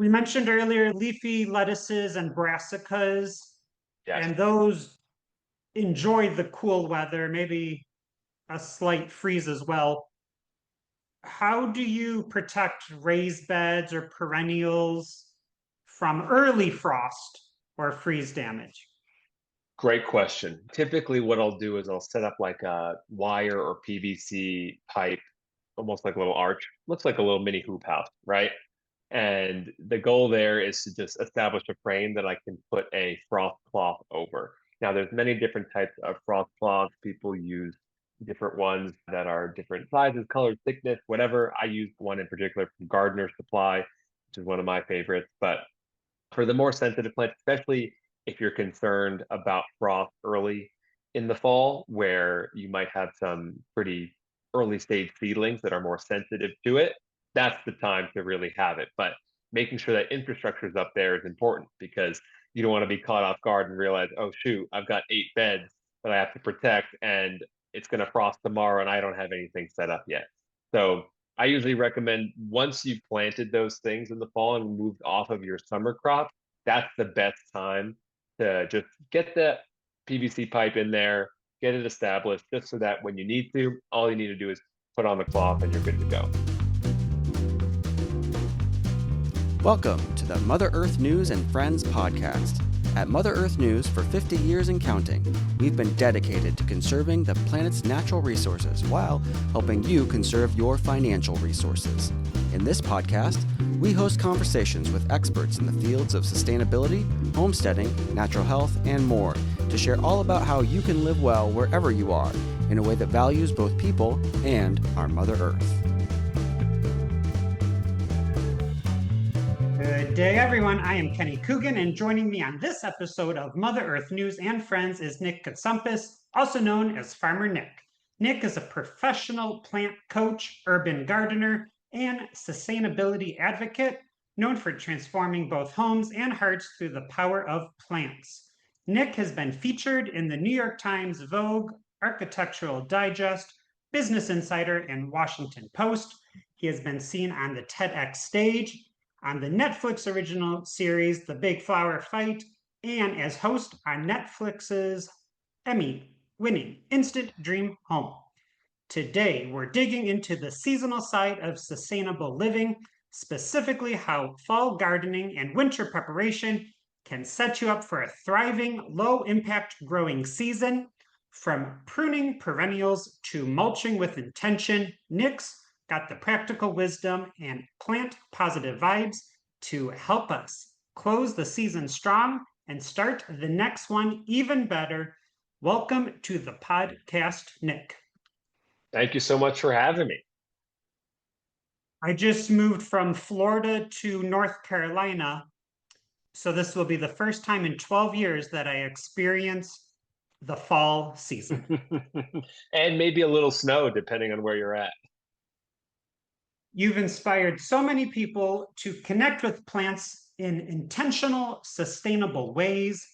We mentioned earlier leafy lettuces and brassicas, Yes. and those enjoy the cool weather, maybe a slight freeze as well. How do you protect raised beds or perennials from early frost or freeze damage? Great question. Typically, what I'll do is I'll set up like a wire or PVC pipe, almost like a little arch. Looks like a little mini hoop house, right? And the goal there is to just establish a frame that I can put a frost cloth over. Now, there's many different types of frost cloths. People use different ones that are different sizes, colors, thickness, whatever. I use one in particular from Gardener Supply, which is one of my favorites. But for the more sensitive plants, especially if you're concerned about frost early in the fall, where you might have some pretty early stage seedlings that are more sensitive to it, that's the time to really have it. But making sure that infrastructure is up there is important because you don't want to be caught off guard and realize, oh, shoot, I've got 8 beds that I have to protect and it's going to frost tomorrow and I don't have anything set up yet. So I usually recommend once you've planted those things in the fall and moved off of your summer crop, that's the best time to just get that PVC pipe in there, get it established, just so that when you need to, all you need to do is put on the cloth and you're good to go. Welcome to the Mother Earth News and Friends podcast. At Mother Earth News for 50 years and counting, we've been dedicated to conserving the planet's natural resources while helping you conserve your financial resources. In this podcast, we host conversations with experts in the fields of sustainability, homesteading, natural health, and more to share all about how you can live well wherever you are in a way that values both people and our Mother Earth. Good day, everyone. I am Kenny Coogan, and joining me on this episode of Mother Earth News and Friends is Nick Cutsumpas, also known as Farmer Nick. Nick is a professional plant coach, urban gardener, and sustainability advocate, known for transforming both homes and hearts through the power of plants. Nick has been featured in the New York Times, Vogue, Architectural Digest, Business Insider, and Washington Post. He has been seen on the TEDx stage, on the Netflix original series The Big Flower Fight, and as host on Netflix's Emmy-winning Instant Dream Home. Today, we're digging into the seasonal side of sustainable living, specifically how fall gardening and winter preparation can set you up for a thriving, low-impact growing season. From pruning perennials to mulching with intention, Nick's got the practical wisdom and plant positive vibes to help us close the season strong and start the next one even better. Welcome to the podcast, Nick. Thank you so much for having me. I just moved from Florida to North Carolina, so this will be the first time in 12 years that I experience the fall season. And maybe a little snow, depending on where you're at. You've inspired so many people to connect with plants in intentional, sustainable ways.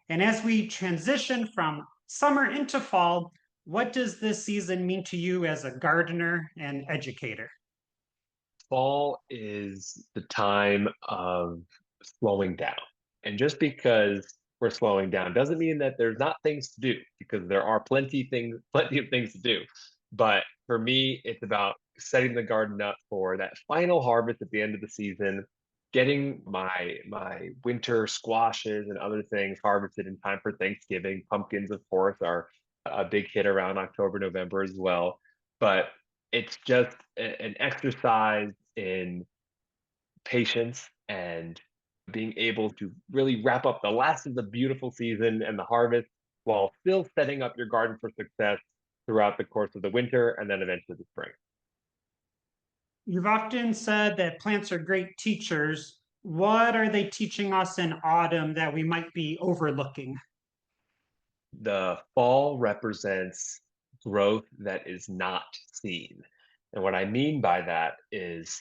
And as we transition from summer into fall, what does this season mean to you as a gardener and educator? Fall is the time of slowing down. And just because we're slowing down doesn't mean that there's not things to do, because there are plenty of things to do. But for me, it's about setting the garden up for that final harvest at the end of the season, getting my winter squashes and other things harvested in time for Thanksgiving. Pumpkins, of course, are a big hit around October, November as well. But it's just an exercise in patience and being able to really wrap up the last of the beautiful season and the harvest while still setting up your garden for success throughout the course of the winter and then eventually the spring. You've often said that plants are great teachers. What are they teaching us in autumn that we might be overlooking? The fall represents growth that is not seen. And what I mean by that is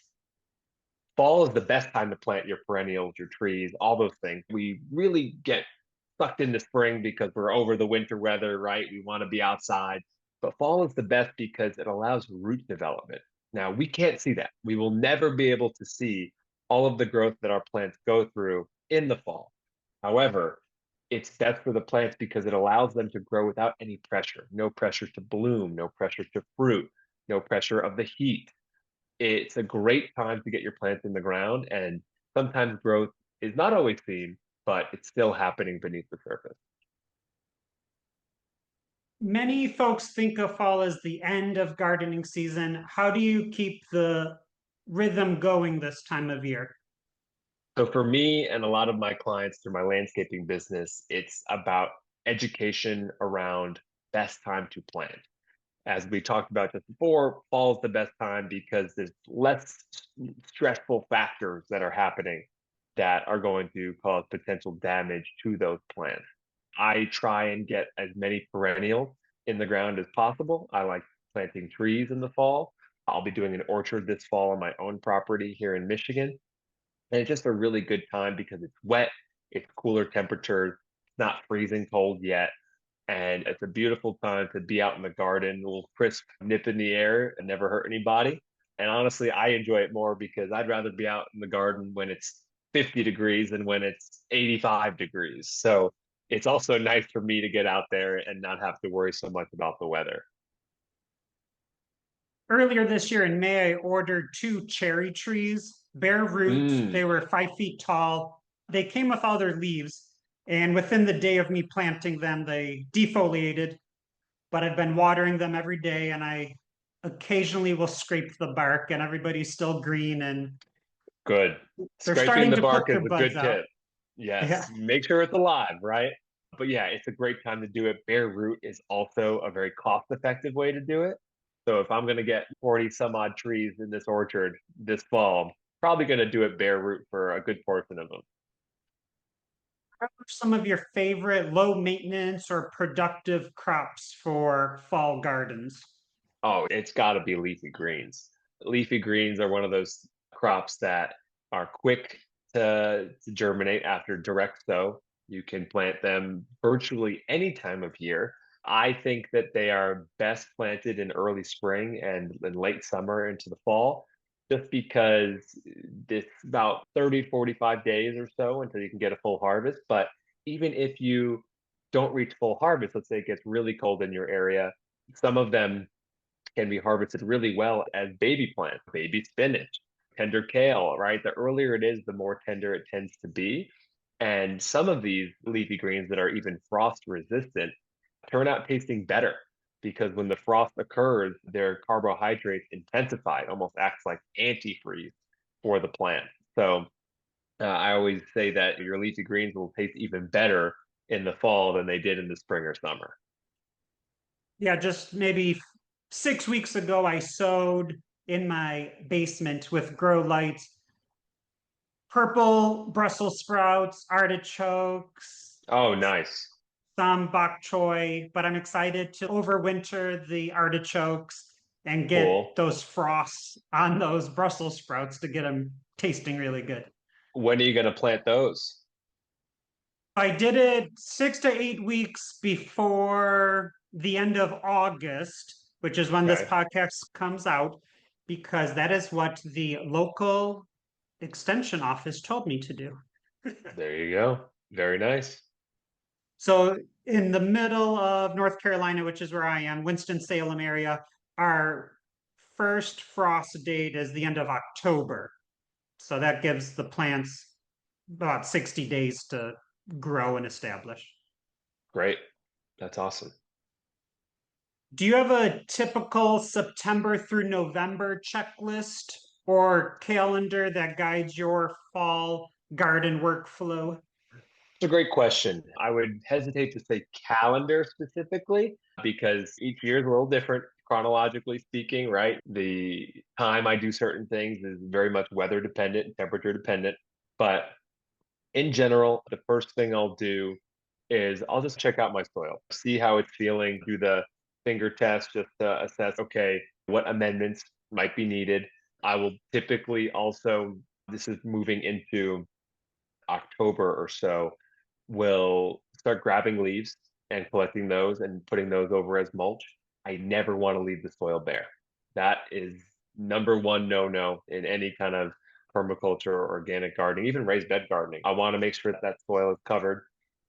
fall is the best time to plant your perennials, your trees, all those things. We really get sucked into spring because we're over the winter weather, right? We want to be outside. But fall is the best because it allows root development. Now, we can't see that. We will never be able to see all of the growth that our plants go through in the fall. However, it's best for the plants because it allows them to grow without any pressure, no pressure to bloom, no pressure to fruit, no pressure of the heat. It's a great time to get your plants in the ground, and sometimes growth is not always seen, but it's still happening beneath the surface. Many folks think of fall as the end of gardening season. How do you keep the rhythm going this time of year? So for me and a lot of my clients through my landscaping business, it's about education around best time to plant. As we talked about just before, fall is the best time because there's less stressful factors that are happening that are going to cause potential damage to those plants. I try and get as many perennials in the ground as possible. I like planting trees in the fall. I'll be doing an orchard this fall on my own property here in Michigan. And it's just a really good time because it's wet, it's cooler temperatures, it's not freezing cold yet. And it's a beautiful time to be out in the garden, a little crisp nip in the air and never hurt anybody. And honestly, I enjoy it more because I'd rather be out in the garden when it's 50 degrees than when it's 85 degrees. So it's also nice for me to get out there and not have to worry so much about the weather. Earlier this year in May, I ordered two cherry trees, bare root. Mm, They were 5 feet tall. They came with all their leaves. And within the day of me planting them, they defoliated. But I've been watering them every day, and I occasionally will scrape the bark, and everybody's still green, and good. they're Scraping starting the to put bark their is a buds good out. tip. Yeah. Yes, make sure it's alive, right? But yeah, it's a great time to do it. Bare root is also a very cost-effective way to do it. So if I'm going to get 40 some odd trees in this orchard this fall, I'm probably going to do it bare root for a good portion of them. What are some of your favorite low maintenance or productive crops for fall gardens? Oh, it's got to be leafy greens. Leafy greens are one of those crops that are quick to germinate after direct sow. You can plant them virtually any time of year. I think that they are best planted in early spring and in late summer into the fall, just because it's about 30, 45 days or so until you can get a full harvest. But even if you don't reach full harvest, let's say it gets really cold in your area, some of them can be harvested really well as baby plants, baby spinach, tender kale, right? The earlier it is, the more tender it tends to be. And some of these leafy greens that are even frost resistant turn out tasting better because when the frost occurs, their carbohydrates intensify, it almost acts like antifreeze for the plant. So I always say that your leafy greens will taste even better in the fall than they did in the spring or summer. Yeah, just maybe 6 weeks ago, I sowed in my basement with grow lights purple Brussels sprouts, artichokes, Oh, nice. some bok choy, but I'm excited to overwinter the artichokes and get Cool. those frosts on those Brussels sprouts to get them tasting really good. When are you going to plant those? I did it 6 to 8 weeks before the end of August, which is when this Okay. podcast comes out, because that is what the local extension office told me to do. There you go. Very nice. So in the middle of North Carolina, which is where I am, Winston-Salem area, our first frost date is the end of October. So that gives the plants about 60 days to grow and establish. Great. That's awesome. Do you have a typical September through November checklist or calendar that guides your fall garden workflow? It's a great question. I would hesitate to say calendar specifically because each year is a little different, chronologically speaking, right? The time I do certain things is very much weather dependent and temperature dependent. But in general, the first thing I'll do is I'll just check out my soil, see how it's feeling, do the finger test just to assess, okay, what amendments might be needed. I will typically also, this is moving into October or so, will start grabbing leaves and collecting those and putting those over as mulch. I never want to leave the soil bare. That is number one no no in any kind of permaculture or organic gardening, even raised bed gardening. I want to make sure that that soil is covered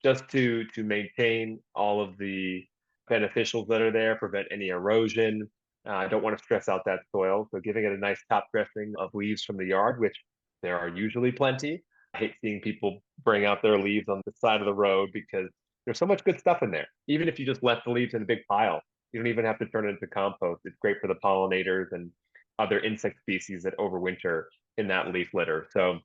just to maintain all of the beneficials that are there, prevent any erosion. I don't want to stress out that soil. So giving it a nice top dressing of leaves from the yard, which there are usually plenty. I hate seeing people bring out their leaves on the side of the road because there's so much good stuff in there. Even if you just left the leaves in a big pile, you don't even have to turn it into compost. It's great for the pollinators and other insect species that overwinter in that leaf litter. So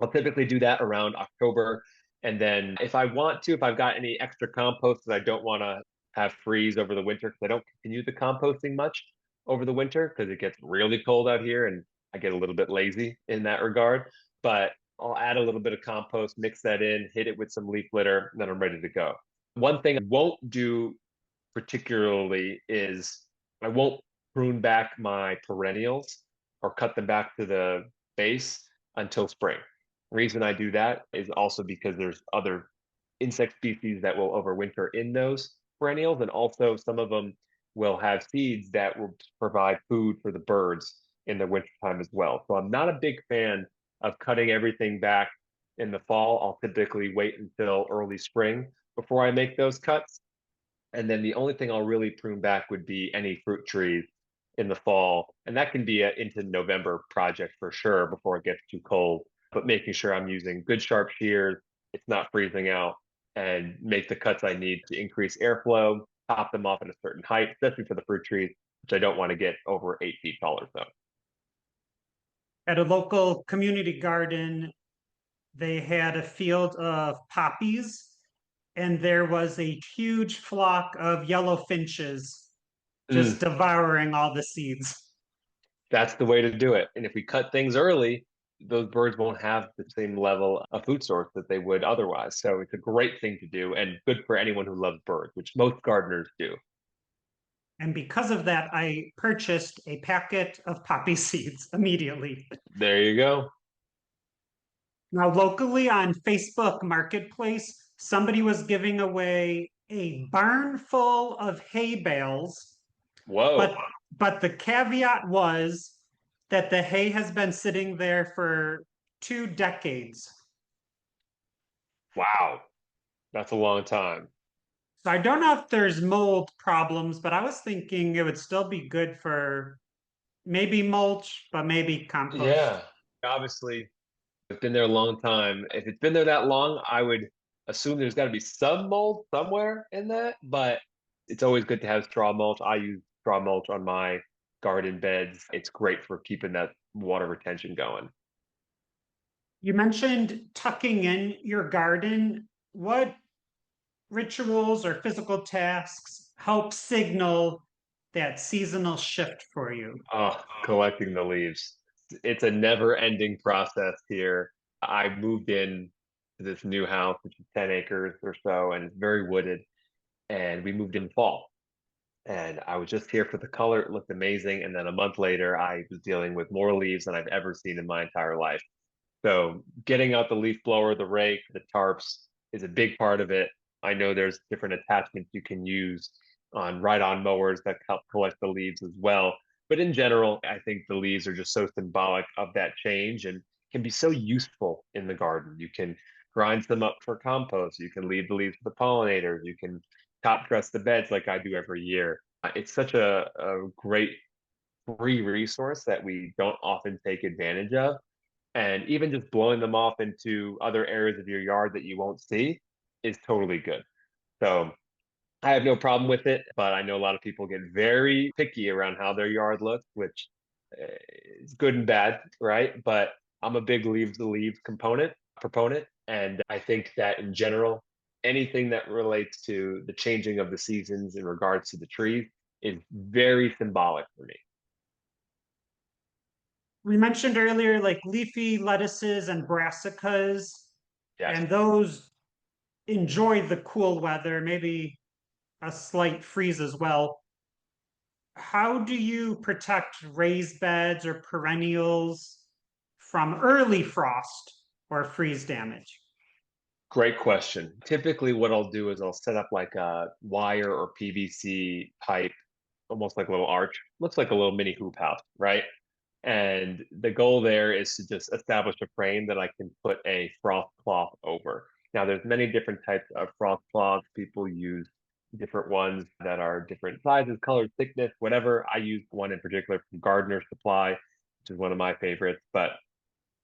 I'll typically do that around October. And then if I want to, if I've got any extra compost that I don't want to have freeze over the winter, because I don't continue the composting much over the winter because it gets really cold out here and I get a little bit lazy in that regard. But I'll add a little bit of compost, mix that in, hit it with some leaf litter, and then I'm ready to go. One thing I won't do particularly is I won't prune back my perennials or cut them back to the base until spring. The reason I do that is also because there's other insect species that will overwinter in those perennials, and also some of them will have seeds that will provide food for the birds in the wintertime as well. So I'm not a big fan of cutting everything back in the fall. I'll typically wait until early spring before I make those cuts. And then the only thing I'll really prune back would be any fruit trees in the fall. And that can be an into November project for sure before it gets too cold. But making sure I'm using good sharp shears, it's not freezing out, and make the cuts I need to increase airflow, top them off at a certain height, especially for the fruit trees, which I don't want to get over 8 feet tall or so. At a local community garden, they had a field of poppies, and there was a huge flock of yellow finches just Mm, devouring all the seeds. that's the way to do it. And if we cut things early, those birds won't have the same level of food source that they would otherwise. So it's a great thing to do and good for anyone who loves birds, which most gardeners do. And because of that, I purchased a packet of poppy seeds immediately. There you go. Now, locally on Facebook Marketplace, somebody was giving away a barn full of hay bales, Whoa. but the caveat was that the hay has been sitting there for 2 decades. Wow. That's a long time. So I don't know if there's mold problems, but I was thinking it would still be good for maybe mulch, but maybe compost. Yeah. Obviously, it's been there a long time. If it's been there that long, I would assume there's got to be some mold somewhere in that, but it's always good to have straw mulch. I use straw mulch on my garden beds. It's great for keeping that water retention going. You mentioned tucking in your garden. What rituals or physical tasks help signal that seasonal shift for you? Oh, collecting the leaves. It's a never-ending process here. I moved in to this new house, which is 10 acres or so, and it's very wooded. And we moved in fall. And I was just here for the color. It looked amazing. And then a month later, I was dealing with more leaves than I've ever seen in my entire life. So getting out the leaf blower, the rake, the tarps is a big part of it. I know there's different attachments you can use on ride-on mowers that help collect the leaves as well. But in general, I think the leaves are just so symbolic of that change and can be so useful in the garden. You can grind them up for compost. You can leave the leaves for the pollinators. You can top dress the beds like I do every year. It's such a great free resource that we don't often take advantage of. And even just blowing them off into other areas of your yard that you won't see is totally good. So I have no problem with it, but I know a lot of people get very picky around how their yard looks, which is good and bad, right? But I'm a big leave the leaves component proponent, and I think that in general, anything that relates to the changing of the seasons in regards to the trees is very symbolic for me. We mentioned earlier like leafy lettuces and brassicas, Yes. and those enjoy the cool weather, maybe a slight freeze as well. How do you protect raised beds or perennials from early frost or freeze damage? Great question. Typically, what I'll do is I'll set up like a wire or PVC pipe, almost like a little arch. Looks like a little mini hoop house, right? And the goal there is to just establish a frame that I can put a frost cloth over. Now, there's many different types of frost cloths. People use different ones that are different sizes, colors, thickness, whatever. I use one in particular from Gardener Supply, which is one of my favorites. But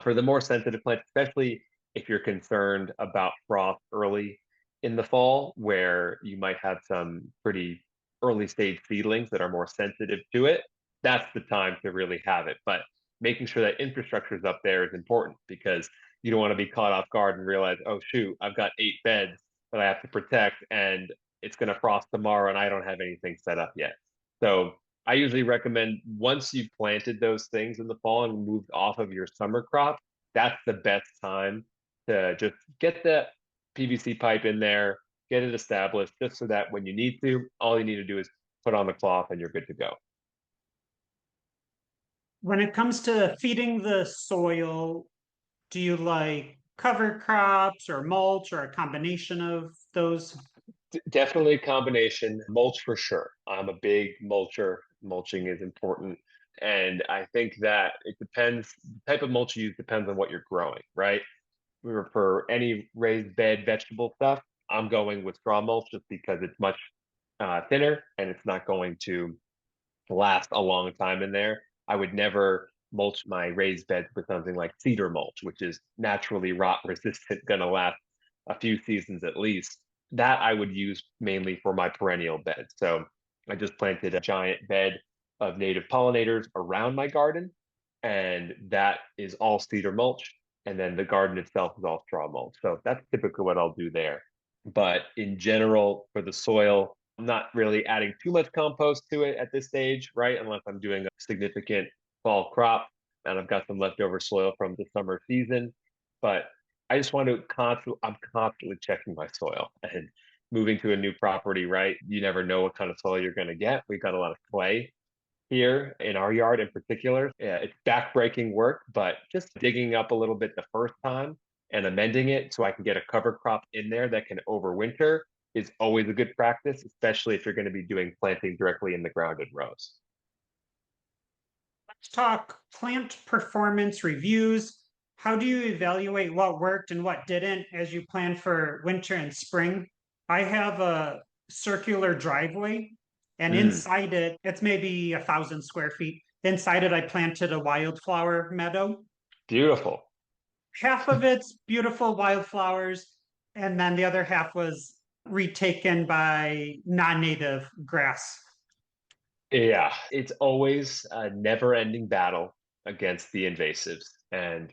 for the more sensitive plants, especially if you're concerned about frost early in the fall, where you might have some pretty early stage seedlings that are more sensitive to it, that's the time to really have it. But making sure that infrastructure is up there is important because you don't want to be caught off guard and realize, oh, shoot, I've got 8 beds that I have to protect and it's going to frost tomorrow and I don't have anything set up yet. So I usually recommend once you've planted those things in the fall and moved off of your summer crop, that's the best time to just get that PVC pipe in there, get it established, just so that when you need to, all you need to do is put on the cloth and you're good to go. When it comes to feeding the soil, do you like cover crops or mulch or a combination of those? Definitely a combination. Mulch for sure. I'm a big mulcher. Mulching is important. And I think that it depends, the type of mulch you use depends on what you're growing, right? For any raised bed vegetable stuff, I'm going with straw mulch just because it's much thinner and it's not going to last a long time in there. I would never mulch my raised beds with something like cedar mulch, which is naturally rot resistant, going to last a few seasons at least. That I would use mainly for my perennial beds. So I just planted a giant bed of native pollinators around my garden, and that is all cedar mulch. And then the garden itself is all straw mulch. So that's typically what I'll do there. But in general, for the soil, I'm not really adding too much compost to it at this stage, right? Unless I'm doing a significant fall crop and I've got some leftover soil from the summer season. But I just want to I'm constantly checking my soil and moving to a new property, right? You never know what kind of soil you're going to get. We've got a lot of clay here in our yard in particular. Yeah, it's backbreaking work, but just digging up a little bit the first time and amending it so I can get a cover crop in there that can overwinter is always a good practice, especially if you're going to be doing planting directly in the ground in rows. Let's talk plant performance reviews. How do you evaluate what worked and what didn't as you plan for winter and spring? I have a circular driveway, and Mm, inside it, it's maybe 1,000 square feet. Inside it, I planted a wildflower meadow. beautiful. Half of it's beautiful wildflowers, and then the other half was retaken by non-native grass. Yeah, it's always a never-ending battle against the invasives. And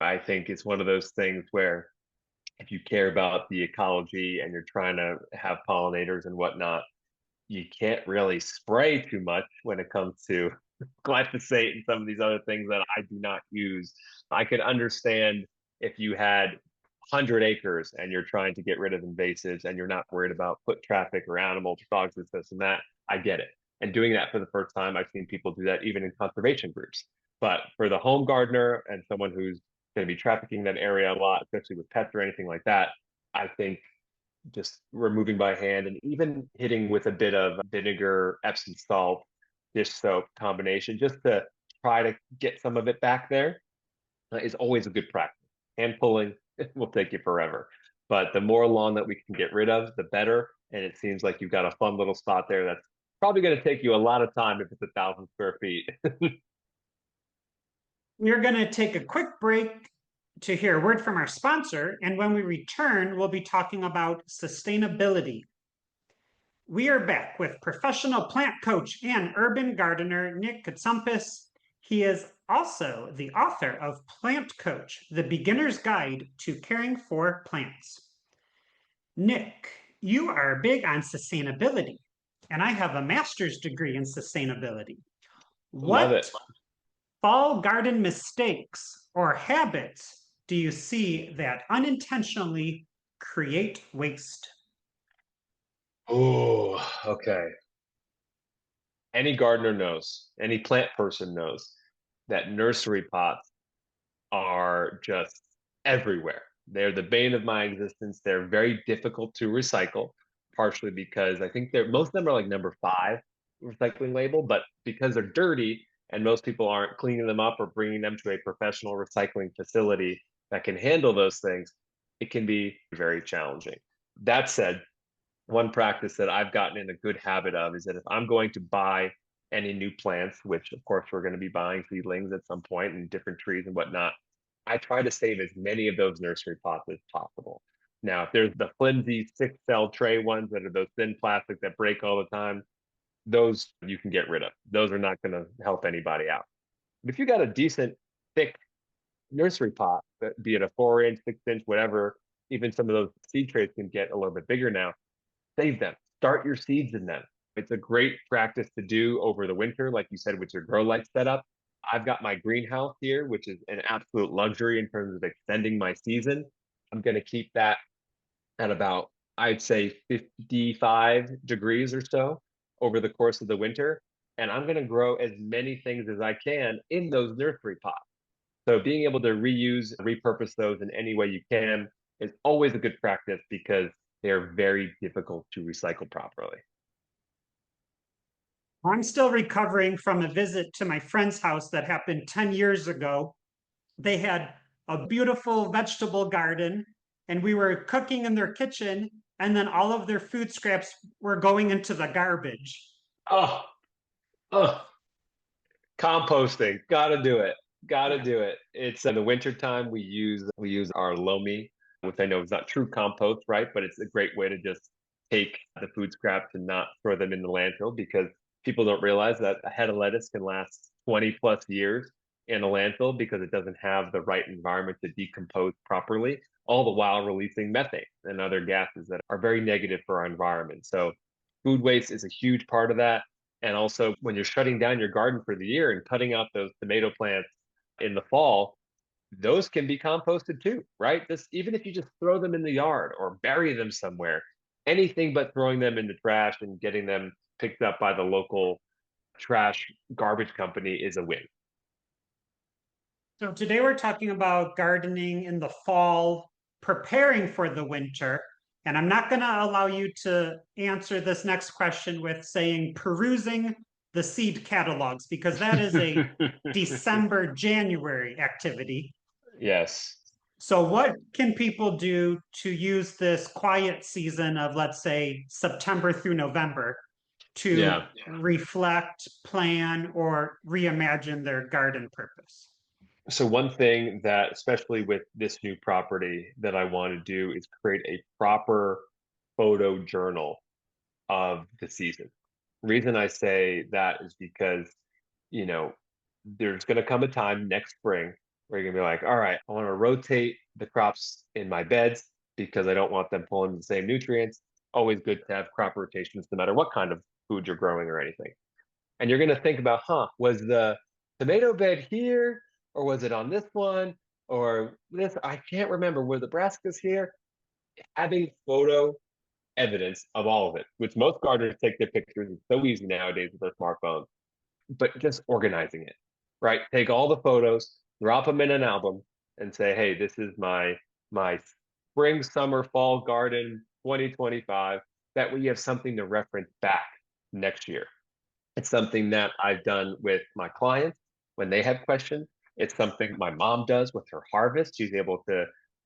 I think it's one of those things where if you care about the ecology and you're trying to have pollinators and whatnot, you can't really spray too much when it comes to glyphosate and some of these other things that I do not use. I could understand if you had 100 acres and you're trying to get rid of invasives and you're not worried about foot traffic or animals, dogs, this and that. I get it. And doing that for the first time, I've seen people do that even in conservation groups. But for the home gardener and someone who's going to be trafficking that area a lot, especially with pets or anything like that, I think just removing by hand and even hitting with a bit of vinegar, Epsom salt, dish soap combination just to try to get some of it back there is always a good practice. Hand pulling will take you forever. But the more lawn that we can get rid of, the better. And it seems like you've got a fun little spot there that's probably going to take you a lot of time if it's 1,000 square feet. We're going to take a quick break to hear a word from our sponsor. And when we return, we'll be talking about sustainability. We are back with professional plant coach and urban gardener Nick Cutsumpas. He is also the author of Plant Coach, the Beginner's Guide to Caring for Plants. Nick, you are big on sustainability, and I have a master's degree in sustainability. Love What it. fall garden mistakes or habits do you see that unintentionally create waste? Oh, okay. Any gardener knows, any plant person knows that nursery pots are just everywhere. They're the bane of my existence. They're very difficult to recycle, partially because I think they're most of them are like number 5 recycling label, but because they're dirty, and most people aren't cleaning them up or bringing them to a professional recycling facility that can handle those things, it can be very challenging. That said, one practice that I've gotten in a good habit of is that if I'm going to buy any new plants, which of course we're going to be buying seedlings at some point and different trees and whatnot, I try to save as many of those nursery pots as possible. Now, if there's the flimsy 6 cell tray ones that are those thin plastic that break all the time, those you can get rid of. Those are not going to help anybody out. But if you got a decent, thick nursery pot, be it a 4 inch, 6 inch, whatever, even some of those seed trays can get a little bit bigger now, save them. Start your seeds in them. It's a great practice to do over the winter, like you said, with your grow light setup. I've got my greenhouse here, which is an absolute luxury in terms of extending my season. I'm going to keep that at about, I'd say, 55 degrees or so over the course of the winter. And I'm going to grow as many things as I can in those nursery pots. So being able to reuse, repurpose those in any way you can is always a good practice because they're very difficult to recycle properly. I'm still recovering from a visit to my friend's house that happened 10 years ago. They had a beautiful vegetable garden, and we were cooking in their kitchen, and then all of their food scraps were going into the garbage. Oh, oh, composting. Gotta do it. Gotta Yeah. do it. It's in the wintertime we use our loamy, which I know is not true compost, right? But it's a great way to just take the food scraps and not throw them in the landfill because people don't realize that a head of lettuce can last 20 plus years in a landfill because it doesn't have the right environment to decompose properly, all the while releasing methane and other gases that are very negative for our environment. So food waste is a huge part of that. And also, when you're shutting down your garden for the year and cutting out those tomato plants in the fall, those can be composted too, right? This, even if you just throw them in the yard or bury them somewhere, anything but throwing them in the trash and getting them picked up by the local trash garbage company is a win. So today we're talking about gardening in the fall, preparing for the winter. And I'm not going to allow you to answer this next question with saying perusing the seed catalogs, because that is a December, January activity. Yes. So what can people do to use this quiet season of, let's say, September through November to Yeah. reflect, plan, or reimagine their garden purpose? So one thing that, especially with this new property, that I want to do is create a proper photo journal of the season. Reason I say that is because, you know, there's going to come a time next spring where you're going to be like, all right, I want to rotate the crops in my beds because I don't want them pulling the same nutrients. Always good to have crop rotations no matter what kind of food you're growing or anything. And you're going to think about, was the tomato bed here or was it on this one or this? I can't remember. Were the brassicas here? Having photo evidence of all of it, which most gardeners take their pictures. It's so easy nowadays with their smartphones, but just organizing it, right? Take all the photos, drop them in an album, and say, hey, this is my spring, summer, fall garden 2025. That way you have something to reference back next year. It's something that I've done with my clients when they have questions. It's something my mom does with her harvest. She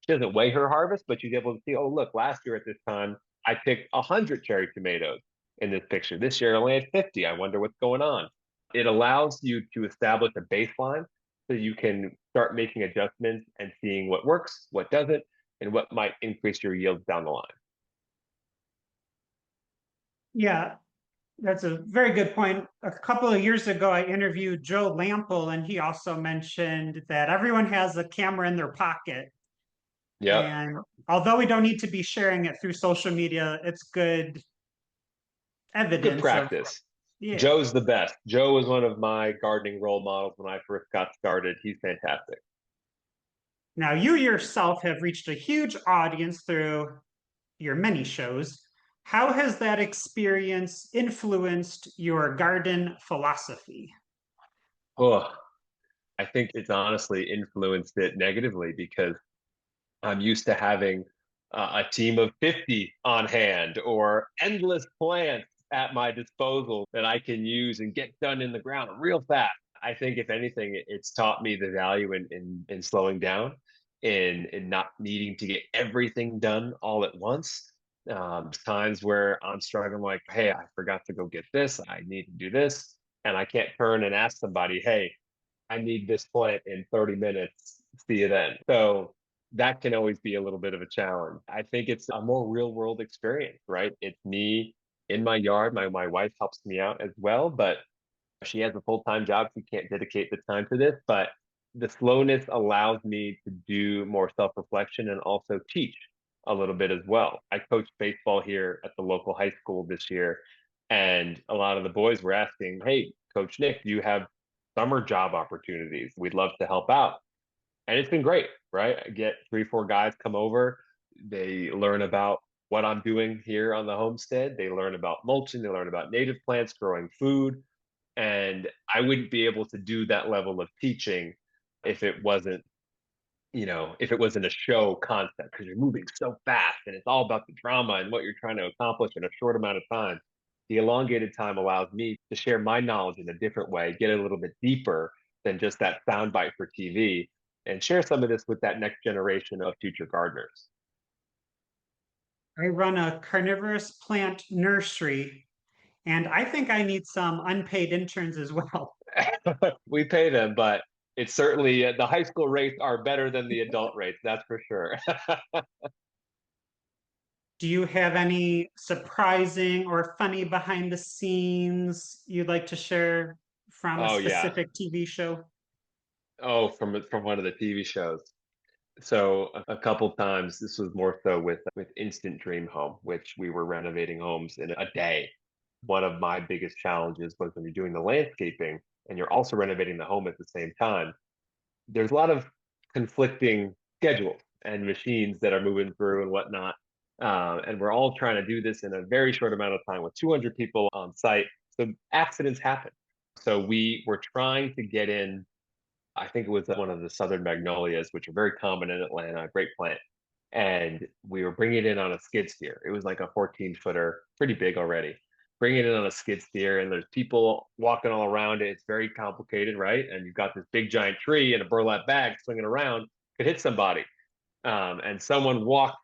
doesn't weigh her harvest, but she's able to see, oh, look, last year at this time, I picked 100 cherry tomatoes in this picture. This year I only had 50. I wonder what's going on. It allows you to establish a baseline so you can start making adjustments and seeing what works, what doesn't, and what might increase your yields down the line. Yeah, that's a very good point. A couple of years ago, I interviewed Joe Lample, and he also mentioned that everyone has a camera in their pocket. Yep. And although we don't need to be sharing it through social media, it's good evidence. Good practice. Yeah. Joe's the best. Joe was one of my gardening role models when I first got started. He's fantastic. Now, you yourself have reached a huge audience through your many shows. How has that experience influenced your garden philosophy? Oh, I think it's honestly influenced it negatively because I'm used to having a team of 50 on hand or endless plants at my disposal that I can use and get done in the ground real fast. I think if anything, it's taught me the value in slowing down, in not needing to get everything done all at once. Times where I'm struggling, like, hey, I forgot to go get this. I need to do this, and I can't turn and ask somebody, hey, I need this plant in 30 minutes. See you then. So that can always be a little bit of a challenge. I think it's a more real world experience, right? It's me in my yard. My wife helps me out as well, but she has a full-time job. She can't dedicate the time to this, but the slowness allows me to do more self-reflection and also teach a little bit as well. I coach baseball here at the local high school this year, and a lot of the boys were asking, hey, Coach Nick, do you have summer job opportunities? We'd love to help out. And it's been great, right? I get 3, 4 guys come over. They learn about what I'm doing here on the homestead. They learn about mulching. They learn about native plants, growing food. And I wouldn't be able to do that level of teaching if it wasn't, if it wasn't a show concept, because you're moving so fast and it's all about the drama and what you're trying to accomplish in a short amount of time. The elongated time allows me to share my knowledge in a different way, get a little bit deeper than just that soundbite for TV, and share some of this with that next generation of future gardeners. I run a carnivorous plant nursery, and I think I need some unpaid interns as well. We pay them, but it's certainly the high school rates are better than the adult rates, that's for sure. Do you have any surprising or funny behind the scenes you'd like to share from a Oh yeah. specific TV show? Oh, from one of the TV shows. So a couple times, this was more so with Instant Dream Home, which we were renovating homes in a day. One of my biggest challenges was when you're doing the landscaping and you're also renovating the home at the same time. There's a lot of conflicting schedules and machines that are moving through and whatnot. And we're all trying to do this in a very short amount of time with 200 people on site. So accidents happen. So we were trying to get in, I think it was one of the southern magnolias, which are very common in Atlanta, a great plant. And we were bringing it in on a skid steer. It was like a 14-footer, pretty big already. Bringing it in on a skid steer, and there's people walking all around it. It's very complicated, right? And you've got this big giant tree in a burlap bag swinging around, could hit somebody. And someone walked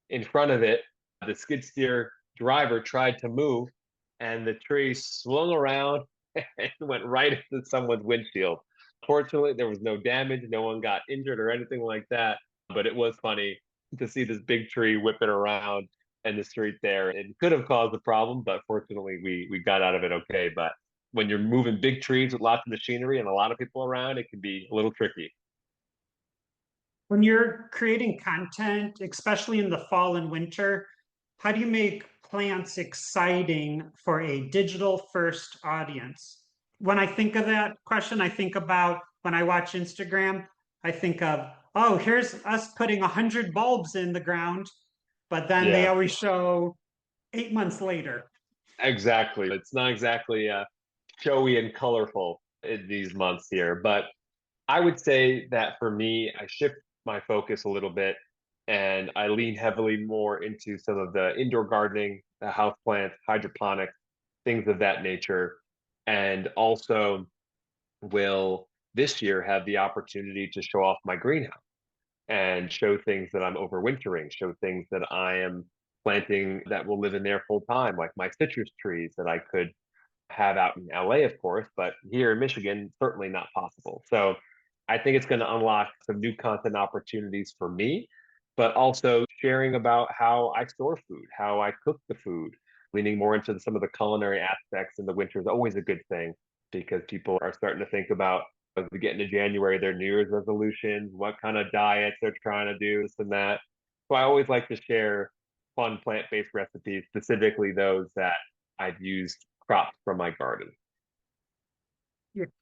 in front of it. The skid steer driver tried to move, and the tree swung around and went right into someone's windshield. Fortunately, there was no damage. No one got injured or anything like that. But it was funny to see this big tree whipping around in the street there. It could have caused a problem, but fortunately, we got out of it okay. But when you're moving big trees with lots of machinery and a lot of people around, it can be a little tricky. When you're creating content, especially in the fall and winter, how do you make plants exciting for a digital first audience? When I think of that question, I think about when I watch Instagram, I think of, oh, here's us putting 100 bulbs in the ground, but then they Yeah, always show 8 months later. exactly. It's not exactly showy and colorful in these months here, but I would say that for me, I shift my focus a little bit and I lean heavily more into some of the indoor gardening, the house plants, hydroponics, things of that nature. And also will this year have the opportunity to show off my greenhouse and show things that I'm overwintering, show things that I am planting that will live in there full time, like my citrus trees that I could have out in LA, of course, but here in Michigan, certainly not possible. So I think it's going to unlock some new content opportunities for me, but also sharing about how I store food, how I cook the food, leaning more into some of the culinary aspects in the winter is always a good thing because people are starting to think about as we get into January, their New Year's resolutions, what kind of diets they're trying to do, this and that. So I always like to share fun plant-based recipes, specifically those that I've used crops from my garden.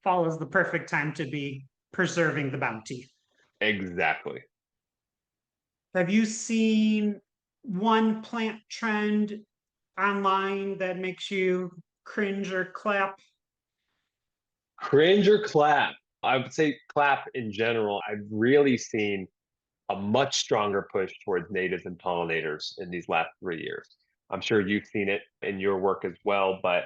Fall is the perfect time to be preserving the bounty. Exactly. Have you seen one plant trend online that makes you cringe or clap? Cringe or clap? I would say clap in general. I've really seen a much stronger push towards natives and pollinators in these last 3 years. I'm sure you've seen it in your work as well, but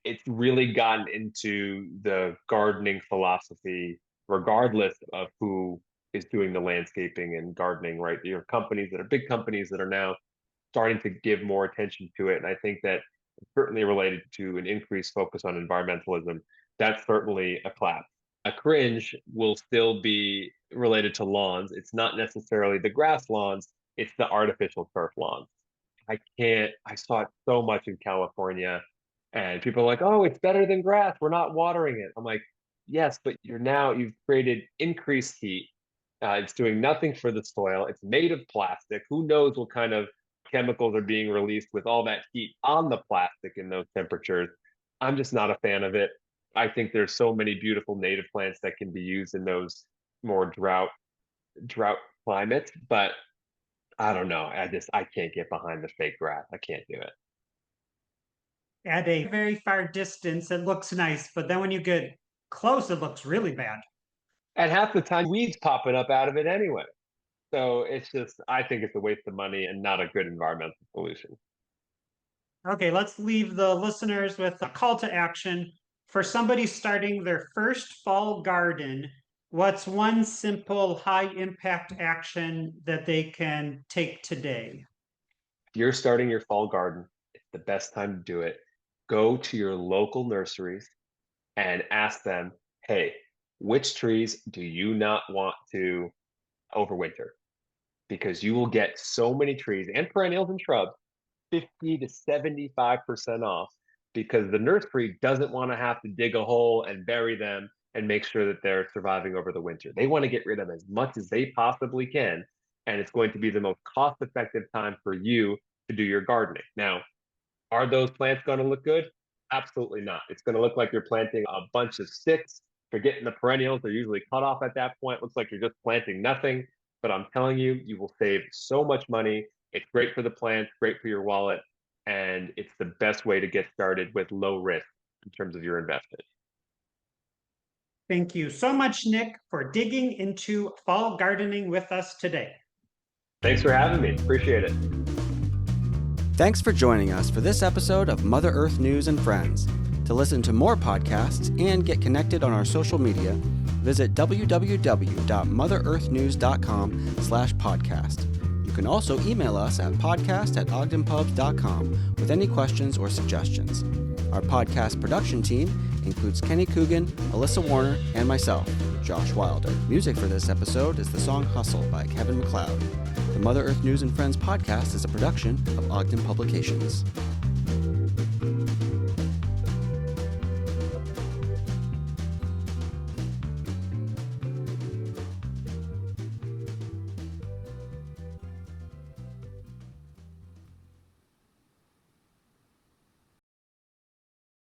it's really gotten into the gardening philosophy, regardless of who is doing the landscaping and gardening, right? There are companies that are big companies that are now starting to give more attention to it. And I think that certainly related to an increased focus on environmentalism, that's certainly a clap. A cringe will still be related to lawns. It's not necessarily the grass lawns, it's the artificial turf lawns. I saw it so much in California, and people are like, oh, it's better than grass. We're not watering it. I'm like, yes, but you've created increased heat. It's doing nothing for the soil. It's made of plastic. Who knows what kind of chemicals are being released with all that heat on the plastic in those temperatures. I'm just not a fan of it. I think there's so many beautiful native plants that can be used in those more drought climates, but I don't know. I can't get behind the fake grass. I can't do it. At a very far distance, it looks nice, but then when you get close, it looks really bad. And half the time weeds popping up out of it anyway. So I think it's a waste of money and not a good environmental solution. Okay, let's leave the listeners with a call to action. For somebody starting their first fall garden, what's one simple high impact action that they can take today? If you're starting your fall garden, it's the best time to do it. Go to your local nurseries and ask them, hey, which trees do you not want to overwinter? Because you will get so many trees and perennials and shrubs 50 to 75% off, because the nursery doesn't want to have to dig a hole and bury them and make sure that they're surviving over the winter. They want to get rid of as much as they possibly can, and it's going to be the most cost-effective time for you to do your gardening. Now, are those plants going to look good? Absolutely not. It's going to look like you're planting a bunch of sticks. Forgetting the perennials, they're usually cut off at that point. It looks like you're just planting nothing. But I'm telling you, you will save so much money. It's great for the plants, great for your wallet, and it's the best way to get started with low risk in terms of your investment. Thank you so much, Nick, for digging into fall gardening with us today. Thanks for having me. Appreciate it. Thanks for joining us for this episode of Mother Earth News and Friends. To listen to more podcasts and get connected on our social media, visit www.motherearthnews.com/podcast. You can also email us at podcast@ogdenpubs.com with any questions or suggestions. Our podcast production team includes Kenny Coogan, Alyssa Warner, and myself, Josh Wilder. Music for this episode is the song Hustle by Kevin MacLeod. The Mother Earth News and Friends podcast is a production of Ogden Publications.